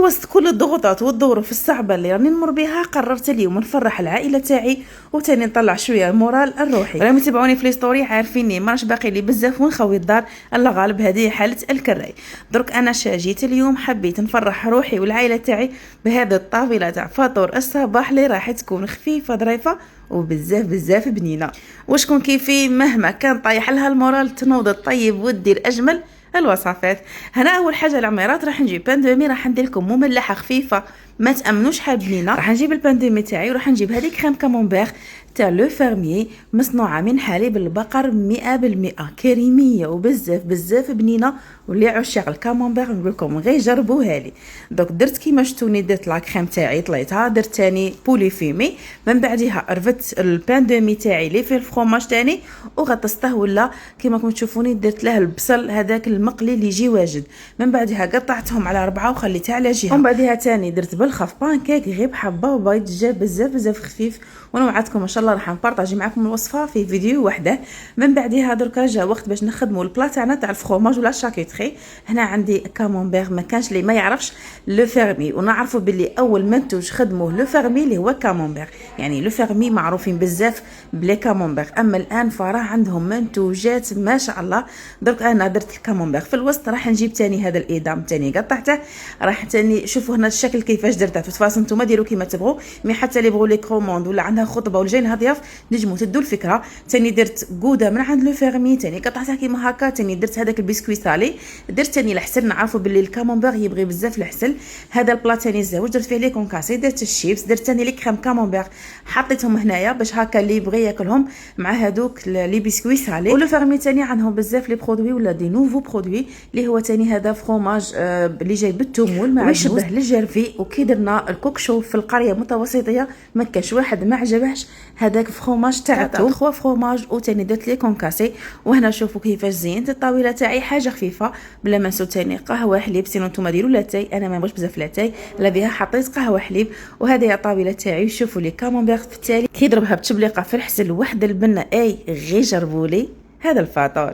وسط كل الضغوطات والظروف الصعبه اللي راني نمر بها قررت اليوم نفرح العائله تاعي وتاني نطلع شويه المورال الروحي. راهم يتابعوني في لي ستوري عارفيني ماش باقي لي بزاف ونخوي الدار. الله غالب هذه حاله الكراي. درك انا جيت اليوم حبيت نفرح روحي والعائله تاعي بهذه الطاوله تاع فطور الصباح اللي راح تكون خفيفه ظريفه وبزاف بنينه. وشكون كيفي مهما كان طايح لها المورال تنوض الطيب ودير اجمل الوصفات. هنا اول حاجه العميرات راح نجيب بان دومي، راح ندير لكم مملحه خفيفه ما تامنوش حال بنينه. راح نجيب البان دومي تاعي وراح نجيب هذيك كريم كامونبير تاع لو فيرميي مصنوعه من حليب البقر 100% كريميه وبزاف بنينه. واللي عشاق الكامونبير نقول لكم غير جربوها لي. دوك درت كيما شفتوني درت لا كريم تاعي طليتها، درت تاني بولي فيمي، من بعدها رفدت البان دومي تاعي اللي فيه الفرomاج تاني وغطسته ولا كيما راكم تشوفوني درت له البصل هذاك المقلي اللي يجي واجد. من بعدها قطعتهم على 4 وخليتها على جهه. ومن بعدها تاني درت بالخف بانكيك غير بحبه وبيض جا بزاف خفيف. وانا وعدتكم ان شاء الله راح نبارطاجي معكم الوصفه في فيديو وحده. من بعدها درك جا وقت باش نخدموا البلا تاعنا تاع الفرomاج ولا شاكيتري. هنا عندي كامونبير ما كانش اللي ما يعرفش لو فيرمي، ونعرفوا باللي اول منتوج خدموه لو فيرمي اللي هو كامونبير. يعني لو فيرمي معروفين بزاف بلي كامونبير، اما الان فراه عندهم منتوجات ما شاء الله. درك انا درت الكامونبير في الوسط. راح نجيب تاني هذا الادام تاني قطعته. راح تاني شوفوا هنا الشكل كيفاش درته. في تفاصيل نتوما ديروا كيما تبغوا، مي حتى اللي بغوا لي كوموند ولا عندها خطبه ولا جاينها ضياف نجموا تدوا الفكره. تاني درت غودا من عند لو فيرمي تاني قطعتها كيما هكا. تاني درت هذاك البسكوي سالي، درت تاني الحسل. نعرفوا باللي الكامونبير يبغي بزاف الحسل. هذا البلا تاني الزوج درت فيه لي كونكاسي، درت الشيبس، درت تاني لي كريم كامونبير حطيتهم هنايا باش هكا اللي يبغي ياكلهم مع هذوك لي بسكوي سالي. ولو فيرمي تاني عندهم بزاف لي برودوي ولا دي نوفو برودوي اللي هو تاني هذا فرomاج اللي جاي بالتومول مع يشبه للجرفي. وكي درنا الكوك شو في القريه متوسطيه ما كاش واحد ما عجبهش هذاك فرomاج تاعو 3 فرomاج. وتاني درت لي كونكاسي. وهنا شوفوا كيفاش زينت الطاوله تاعي حاجه خفيفه بلا ما نسوا تاني قهوه حليب. سينو نتوما ديروا لاتاي، انا ما نبغيش بزاف لاتاي لا بها حطيت قهوه حليب. وهذه هي الطاوله تاعي. شوفوا لي كامونبير في التالي كي يضربها بتبليقه في الحسل واحد البنه اي غير جربوا لي هذا الفطور.